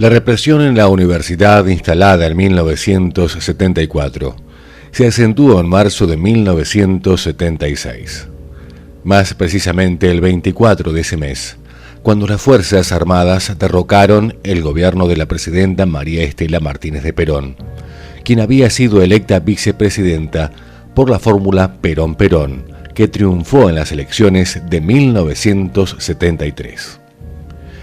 La represión en la universidad, instalada en 1974, se acentuó en marzo de 1976. Más precisamente el 24 de ese mes, cuando las Fuerzas Armadas derrocaron el gobierno de la presidenta María Estela Martínez de Perón, quien había sido electa vicepresidenta por la fórmula Perón-Perón, que triunfó en las elecciones de 1973.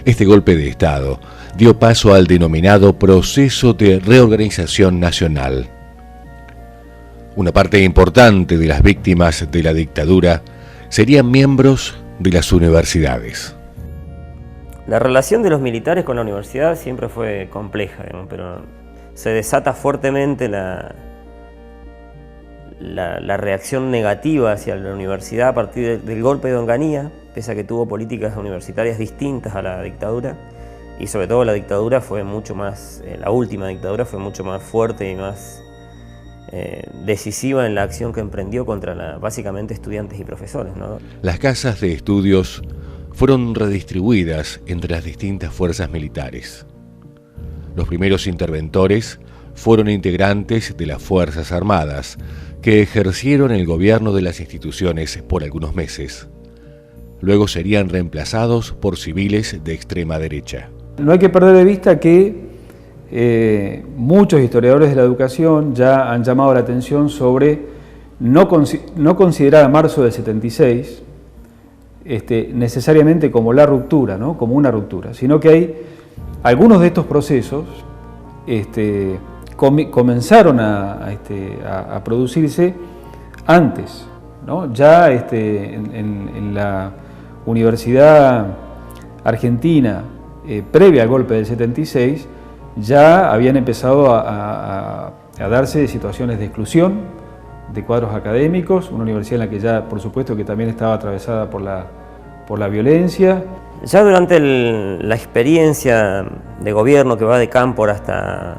Este golpe de Estado dio paso al denominado Proceso de Reorganización Nacional. Una parte importante de las víctimas de la dictadura serían miembros de las universidades. La relación de los militares con la universidad siempre fue compleja, pero se desata fuertemente la reacción negativa hacia la universidad a partir del golpe de Onganía, pese a que tuvo políticas universitarias distintas a la dictadura, y sobre todo la dictadura fue mucho más, la última dictadura fue mucho más fuerte y más decisiva en la acción que emprendió contra básicamente estudiantes y profesores, ¿no? Las casas de estudios fueron redistribuidas entre las distintas fuerzas militares. Los primeros interventores fueron integrantes de las Fuerzas Armadas, que ejercieron el gobierno de las instituciones por algunos meses. Luego serían reemplazados por civiles de extrema derecha. No hay que perder de vista que muchos historiadores de la educación ya han llamado la atención sobre no considerar a marzo del 76 necesariamente como la ruptura, ¿no? Como una ruptura, sino que hay algunos de estos procesos comenzaron a producirse antes, ¿no? Ya en la Universidad Argentina, previa al golpe del 76, ya habían empezado a darse situaciones de exclusión de cuadros académicos, una universidad en la que ya, por supuesto, que también estaba atravesada por la violencia. Ya durante la experiencia de gobierno que va de Cámpora hasta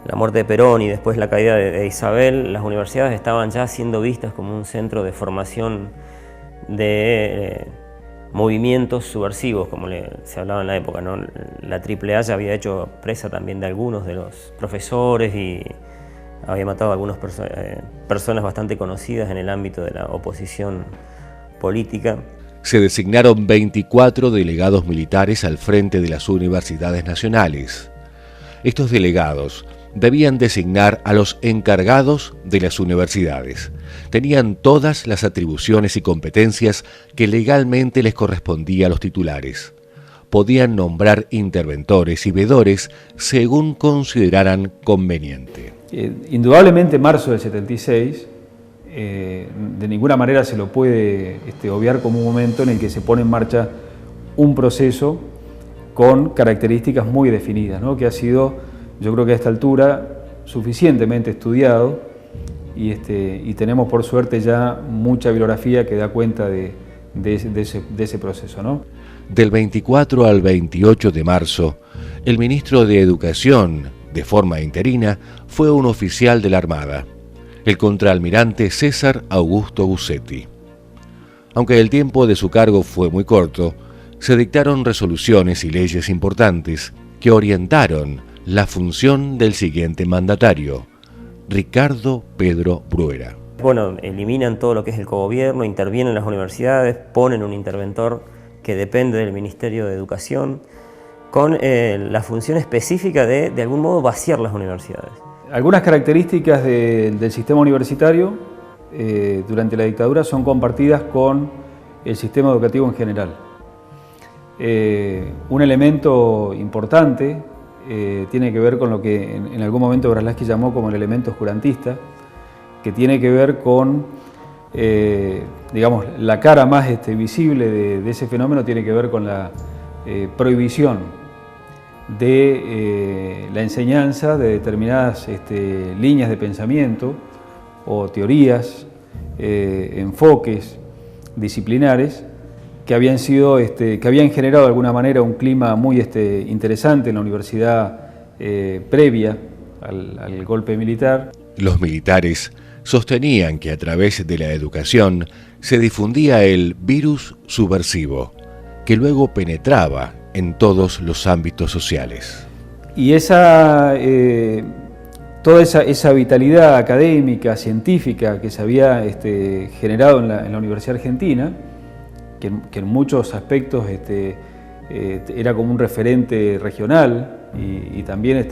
la muerte de Perón y después la caída de Isabel, las universidades estaban ya siendo vistas como un centro de formación de movimientos subversivos, como se hablaba en la época, ¿no? La AAA ya había hecho presa también de algunos de los profesores y había matado a algunas personas bastante conocidas en el ámbito de la oposición política. Se designaron 24 delegados militares al frente de las universidades nacionales. Estos delegados debían designar a los encargados de las universidades. Tenían todas las atribuciones y competencias que legalmente les correspondía a los titulares. Podían nombrar interventores y veedores según consideraran conveniente. Indudablemente marzo del 76, de ninguna manera se lo puede obviar como un momento en el que se pone en marcha un proceso con características muy definidas, ¿no? Que ha sido, yo creo que a esta altura, suficientemente estudiado y tenemos por suerte ya mucha bibliografía que da cuenta de ese proceso, ¿no? Del 24 al 28 de marzo, el ministro de Educación, de forma interina, fue un oficial de la Armada, el contraalmirante César Augusto Gussetti. Aunque el tiempo de su cargo fue muy corto, se dictaron resoluciones y leyes importantes que orientaron la función del siguiente mandatario, Ricardo Pedro Bruera. Bueno, eliminan todo lo que es el cogobierno, intervienen las universidades, ponen un interventor que depende del Ministerio de Educación, con la función específica de algún modo vaciar las universidades. Algunas características del sistema universitario durante la dictadura son compartidas con el sistema educativo en general. Un elemento importante tiene que ver con lo que en algún momento Braslavsky llamó como el elemento oscurantista, que tiene que ver con, digamos, la cara más visible de ese fenómeno tiene que ver con la prohibición de la enseñanza de determinadas líneas de pensamiento o teorías, enfoques disciplinares que habían generado de alguna manera un clima muy interesante en la universidad previa al golpe militar. Los militares sostenían que a través de la educación se difundía el virus subversivo, que luego penetraba en todos los ámbitos sociales. Y toda esa vitalidad académica, científica que se había generado en la Universidad Argentina, que en muchos aspectos era como un referente regional y también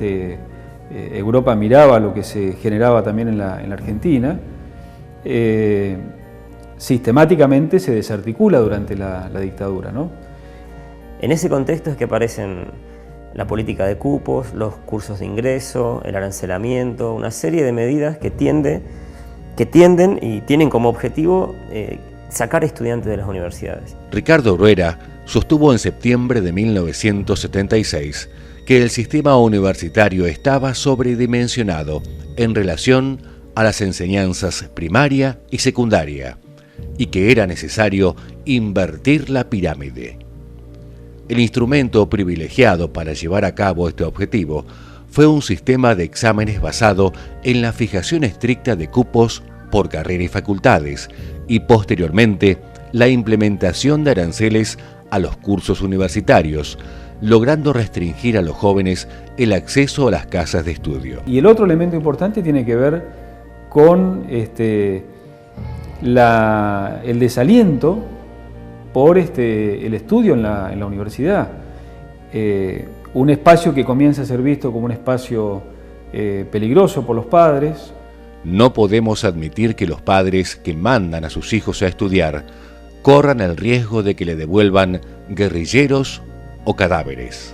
Europa miraba lo que se generaba también en la Argentina, sistemáticamente se desarticula durante la dictadura, ¿no? En ese contexto es que aparecen la política de cupos, los cursos de ingreso, el arancelamiento, una serie de medidas que tienden y tienen como objetivo sacar estudiantes de las universidades. Ricardo Bruera sostuvo en septiembre de 1976 que el sistema universitario estaba sobredimensionado en relación a las enseñanzas primaria y secundaria y que era necesario invertir la pirámide. El instrumento privilegiado para llevar a cabo este objetivo fue un sistema de exámenes basado en la fijación estricta de cupos por carrera y facultades y posteriormente la implementación de aranceles a los cursos universitarios, logrando restringir a los jóvenes el acceso a las casas de estudio. Y el otro elemento importante tiene que ver con el desaliento por el estudio en la universidad. Un espacio que comienza a ser visto como un espacio peligroso por los padres. No podemos admitir que los padres que mandan a sus hijos a estudiar corran el riesgo de que le devuelvan guerrilleros o cadáveres.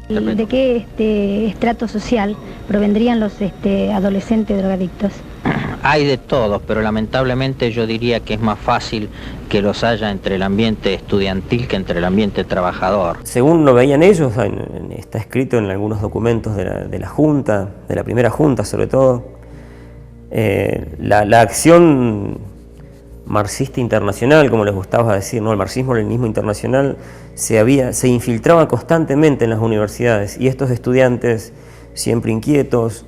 ¿De qué estrato social provendrían los adolescentes drogadictos? Hay de todos, pero lamentablemente yo diría que es más fácil que los haya entre el ambiente estudiantil que entre el ambiente trabajador. Según lo veían ellos, está escrito en algunos documentos de la Junta, de la primera Junta sobre todo, la acción marxista internacional, como les gustaba decir, ¿no? El marxismo-leninismo internacional se infiltraba constantemente en las universidades y estos estudiantes, siempre inquietos,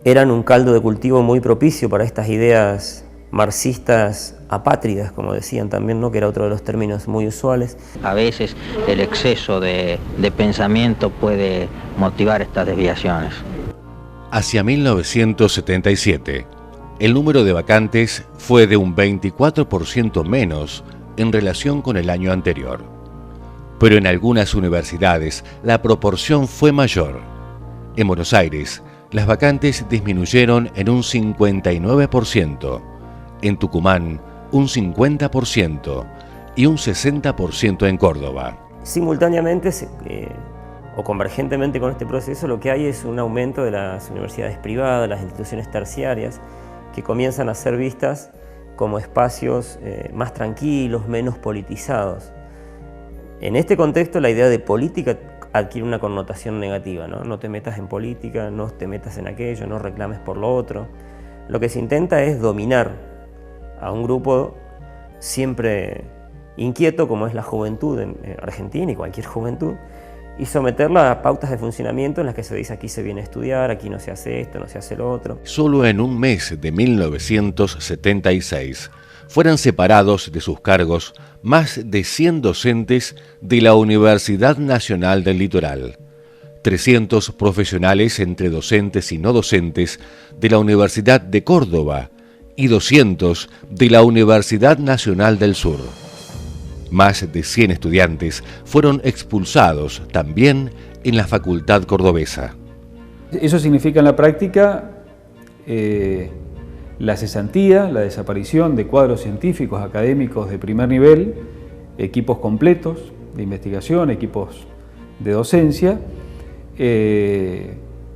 eran un caldo de cultivo muy propicio para estas ideas marxistas apátridas, como decían también, ¿no? Que era otro de los términos muy usuales. A veces el exceso de pensamiento puede motivar estas desviaciones. Hacia 1977, el número de vacantes fue de un 24% menos en relación con el año anterior. Pero en algunas universidades la proporción fue mayor. En Buenos Aires, las vacantes disminuyeron en un 59%, en Tucumán un 50% y un 60% en Córdoba. Simultáneamente o convergentemente con este proceso, lo que hay es un aumento de las universidades privadas, las instituciones terciarias, que comienzan a ser vistas como espacios más tranquilos, menos politizados. En este contexto, la idea de política adquiere una connotación negativa, ¿no? No te metas en política, no te metas en aquello, no reclames por lo otro. Lo que se intenta es dominar a un grupo siempre inquieto, como es la juventud en Argentina y cualquier juventud, y someterla a pautas de funcionamiento en las que se dice aquí se viene a estudiar, aquí no se hace esto, no se hace lo otro. Solo en un mes de 1976 fueron separados de sus cargos más de 100 docentes de la Universidad Nacional del Litoral, 300 profesionales entre docentes y no docentes de la Universidad de Córdoba y 200 de la Universidad Nacional del Sur. Más de 100 estudiantes fueron expulsados también en la Facultad Cordobesa. Eso significa en la práctica la cesantía, la desaparición de cuadros científicos, académicos de primer nivel, equipos completos de investigación, equipos de docencia,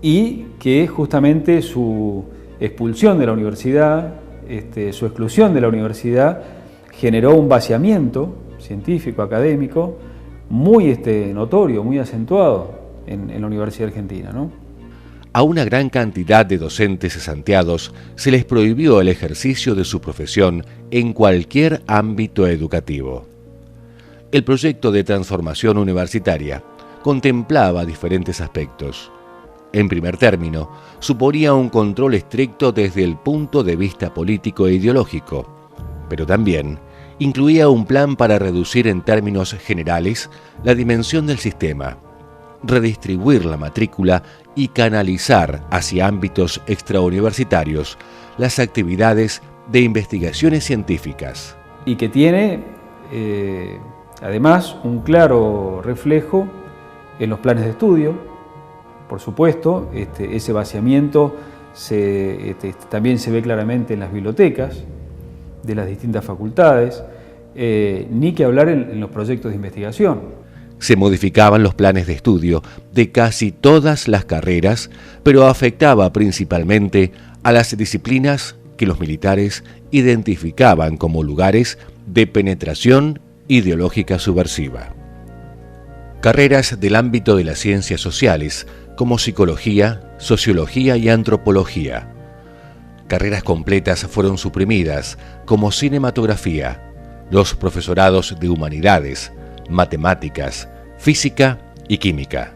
y que justamente su expulsión de la universidad, su exclusión de la universidad, generó un vaciamiento científico, académico, muy notorio, muy acentuado en la Universidad Argentina, ¿no? A una gran cantidad de docentes cesanteados se les prohibió el ejercicio de su profesión en cualquier ámbito educativo. El proyecto de transformación universitaria contemplaba diferentes aspectos. En primer término, suponía un control estricto desde el punto de vista político e ideológico, pero también incluía un plan para reducir en términos generales la dimensión del sistema, redistribuir la matrícula y canalizar hacia ámbitos extrauniversitarios las actividades de investigaciones científicas. Y que tiene, además, un claro reflejo en los planes de estudio. Por supuesto, ese vaciamiento también se ve claramente en las bibliotecas de las distintas facultades, ni que hablar en los proyectos de investigación. Se modificaban los planes de estudio de casi todas las carreras, pero afectaba principalmente a las disciplinas que los militares identificaban como lugares de penetración ideológica subversiva. Carreras del ámbito de las ciencias sociales, como psicología, sociología y antropología. Carreras completas fueron suprimidas, como cinematografía, los profesorados de humanidades, matemáticas, física y química.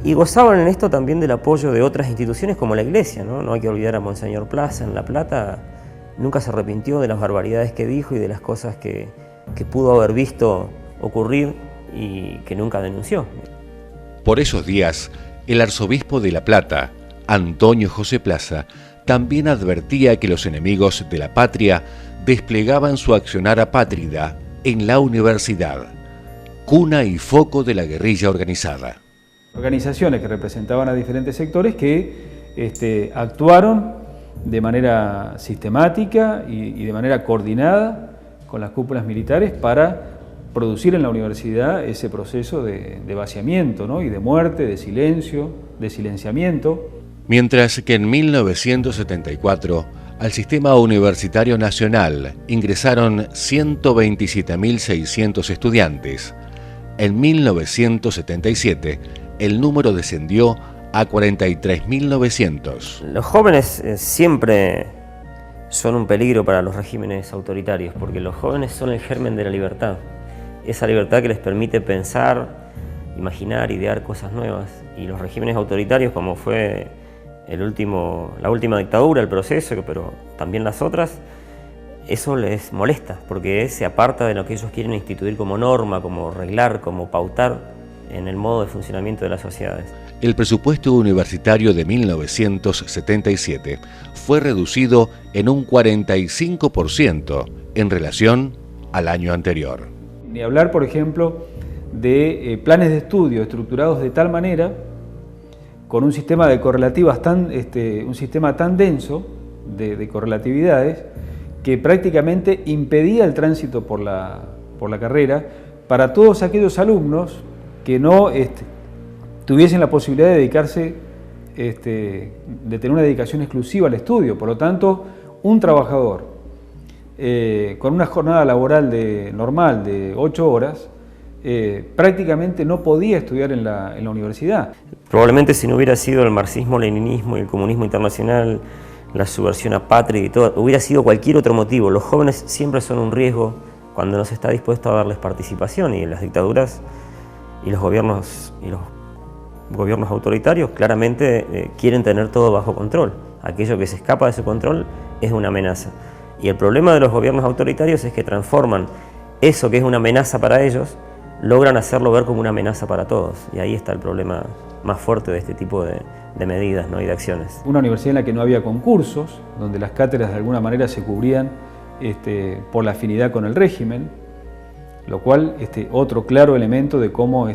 Y gozaban en esto también del apoyo de otras instituciones como la Iglesia, ¿no? No hay que olvidar a Monseñor Plaza en La Plata. Nunca se arrepintió de las barbaridades que dijo y de las cosas que pudo haber visto ocurrir y que nunca denunció. Por esos días, el arzobispo de La Plata, Antonio José Plaza, también advertía que los enemigos de la patria desplegaban su accionar apátrida en la universidad, cuna y foco de la guerrilla organizada. Organizaciones que representaban a diferentes sectores que actuaron de manera sistemática y de manera coordinada con las cúpulas militares para producir en la universidad ese proceso de vaciamiento, ¿no? Y de muerte, de silencio, de silenciamiento. Mientras que en 1974 al Sistema Universitario Nacional ingresaron 127.600 estudiantes, en 1977 el número descendió a 43.900. Los jóvenes siempre son un peligro para los regímenes autoritarios, porque los jóvenes son el germen de la libertad. Esa libertad que les permite pensar, imaginar, idear cosas nuevas. Y los regímenes autoritarios, como fue la última dictadura, el proceso, pero también las otras, eso les molesta, porque se aparta de lo que ellos quieren instituir como norma, como reglar, como pautar en el modo de funcionamiento de las sociedades. El presupuesto universitario de 1977 fue reducido en un 45% en relación al año anterior. Ni hablar, por ejemplo, de planes de estudio estructurados de tal manera, con un sistema de correlativas un sistema tan denso de correlatividades, que prácticamente impedía el tránsito por la carrera para todos aquellos alumnos que no tuviesen la posibilidad de dedicarse, de tener una dedicación exclusiva al estudio. Por lo tanto, un trabajador con una jornada laboral normal de 8 horas, prácticamente no podía estudiar en la universidad. Probablemente si no hubiera sido el marxismo-leninismo y el comunismo internacional, la subversión apátrida y todo, hubiera sido cualquier otro motivo. Los jóvenes siempre son un riesgo cuando no se está dispuesto a darles participación, y las dictaduras y los gobiernos autoritarios claramente quieren tener todo bajo control. Aquello que se escapa de su control es una amenaza. Y el problema de los gobiernos autoritarios es que transforman eso que es una amenaza para ellos, logran hacerlo ver como una amenaza para todos. Y ahí está el problema más fuerte de este tipo de medidas, ¿no? Y de acciones. Una universidad en la que no había concursos, donde las cátedras de alguna manera se cubrían por la afinidad con el régimen, lo cual otro claro elemento de cómo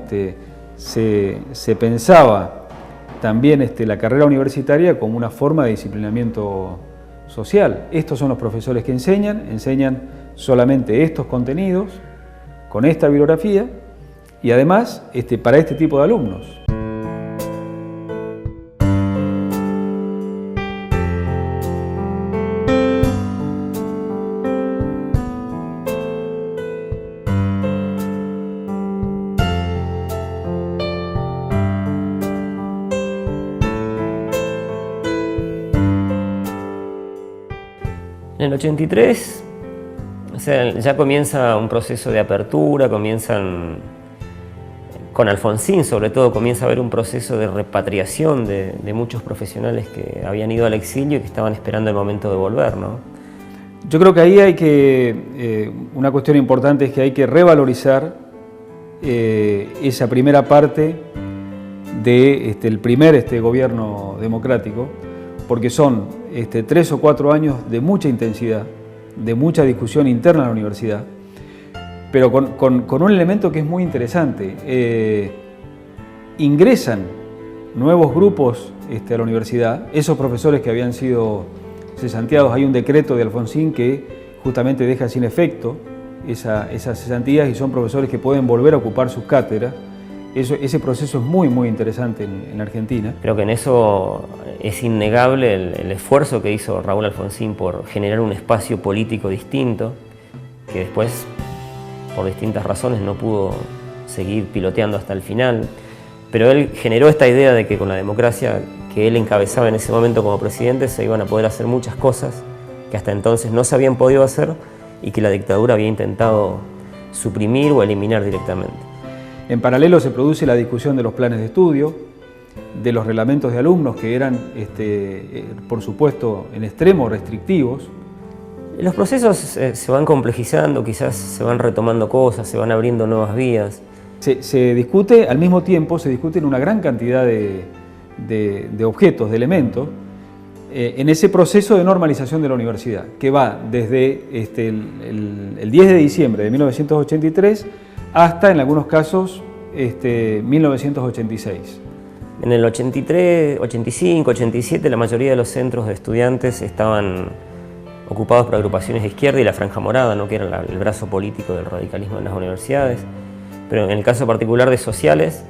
se pensaba también la carrera universitaria como una forma de disciplinamiento social. Estos son los profesores que enseñan solamente estos contenidos, con esta bibliografía, y además para este tipo de alumnos. En el 83, ya comienza un proceso de apertura, con Alfonsín sobre todo, comienza a haber un proceso de repatriación de muchos profesionales que habían ido al exilio y que estaban esperando el momento de volver, ¿no? Yo creo que ahí hay que, una cuestión importante es que hay que revalorizar esa primera parte de el primer gobierno democrático, porque son 3 o 4 años de mucha intensidad, de mucha discusión interna en la universidad, pero con un elemento que es muy interesante. Ingresan nuevos grupos a la universidad, esos profesores que habían sido cesanteados. Hay un decreto de Alfonsín que justamente deja sin efecto esas cesantías y son profesores que pueden volver a ocupar sus cátedras. Ese proceso es muy, muy interesante en Argentina. Creo que en eso es innegable el esfuerzo que hizo Raúl Alfonsín por generar un espacio político distinto, que después, por distintas razones, no pudo seguir piloteando hasta el final. Pero él generó esta idea de que con la democracia que él encabezaba en ese momento como presidente se iban a poder hacer muchas cosas que hasta entonces no se habían podido hacer y que la dictadura había intentado suprimir o eliminar directamente. En paralelo se produce la discusión de los planes de estudio, de los reglamentos de alumnos que eran, por supuesto, en extremo restrictivos. Los procesos se van complejizando, quizás se van retomando cosas, se van abriendo nuevas vías. Se discute, al mismo tiempo, se discuten una gran cantidad de objetos, de elementos, en ese proceso de normalización de la universidad, que va desde el 10 de diciembre de 1983 hasta, en algunos casos, 1986. En el 83, 85, 87, la mayoría de los centros de estudiantes estaban ocupados por agrupaciones de izquierda y la Franja Morada, ¿no?, que era el brazo político del radicalismo en las universidades. Pero en el caso particular de sociales,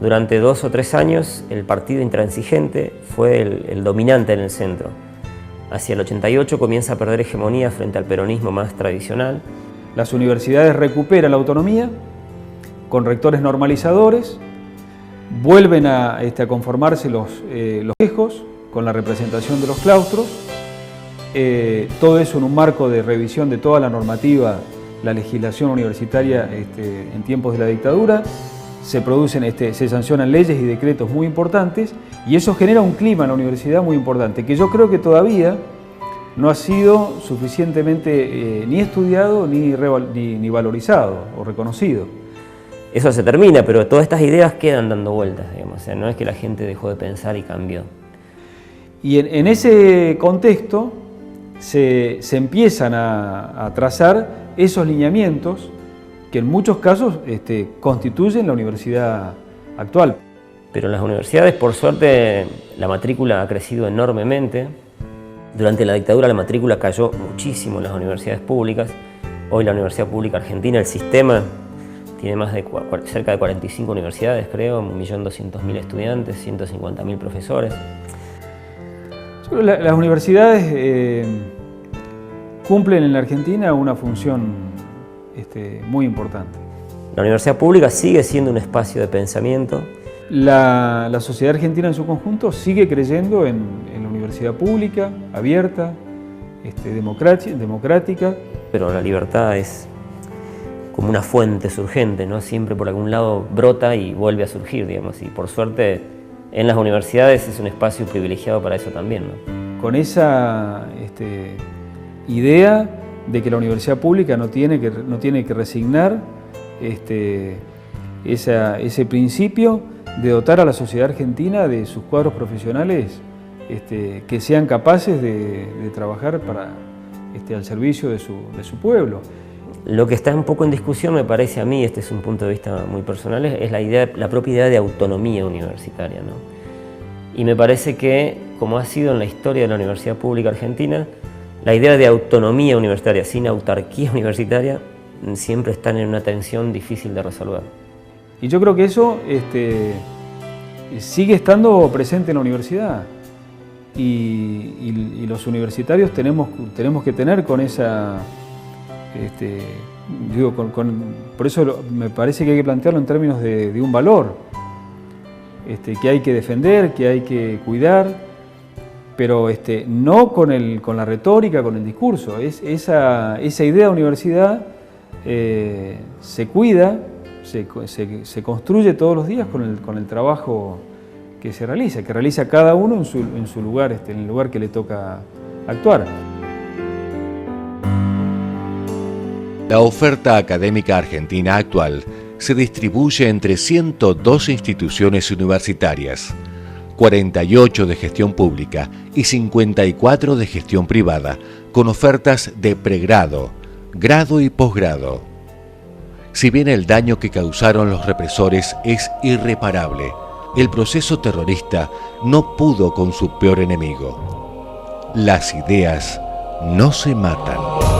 durante 2 o 3 años el partido intransigente fue el dominante en el centro. Hacia el 88 comienza a perder hegemonía frente al peronismo más tradicional. Las universidades recuperan la autonomía con rectores normalizadores, vuelven a conformarse los colegios con la representación de los claustros, todo eso en un marco de revisión de toda la normativa, la legislación universitaria en tiempos de la dictadura. Se producen, se sancionan leyes y decretos muy importantes y eso genera un clima en la universidad muy importante que yo creo que todavía no ha sido suficientemente ni estudiado ni valorizado o reconocido. Eso se termina, pero todas estas ideas quedan dando vueltas, digamos. O sea, no es que la gente dejó de pensar y cambió. Y en ese contexto se empiezan a trazar esos lineamientos que en muchos casos constituyen la universidad actual. Pero en las universidades, por suerte, la matrícula ha crecido enormemente. Durante la dictadura la matrícula cayó muchísimo en las universidades públicas. Hoy la Universidad Pública Argentina, el sistema, tiene más de cerca de 45 universidades, creo, 1.200.000 estudiantes, 150.000 profesores. Las universidades cumplen en la Argentina una función muy importante. La universidad pública sigue siendo un espacio de pensamiento. La sociedad argentina en su conjunto sigue creyendo en la universidad pública, abierta, democrática. Pero la libertad es como una fuente surgente, ¿no? Siempre por algún lado brota y vuelve a surgir, digamos. Y por suerte en las universidades es un espacio privilegiado para eso también, ¿no? Con esa idea de que la universidad pública no tiene que resignar ese principio de dotar a la sociedad argentina de sus cuadros profesionales que sean capaces de trabajar al servicio de su pueblo. Lo que está un poco en discusión, me parece a mí, este es un punto de vista muy personal, es la propia idea de autonomía universitaria, ¿no? Y me parece que, como ha sido en la historia de la Universidad Pública Argentina, la idea de autonomía universitaria sin autarquía universitaria siempre están en una tensión difícil de resolver. Y yo creo que eso sigue estando presente en la universidad y los universitarios tenemos que tener con esa... por eso me parece que hay que plantearlo en términos de un valor que hay que defender, que hay que cuidar, pero no con la retórica, con el discurso. Esa idea de universidad se cuida, se construye todos los días con el trabajo que realiza cada uno en su lugar, en el lugar que le toca actuar. La oferta académica argentina actual se distribuye entre 102 instituciones universitarias, 48 de gestión pública y 54 de gestión privada, con ofertas de pregrado, grado y posgrado. Si bien el daño que causaron los represores es irreparable, el proceso terrorista no pudo con su peor enemigo. Las ideas no se matan.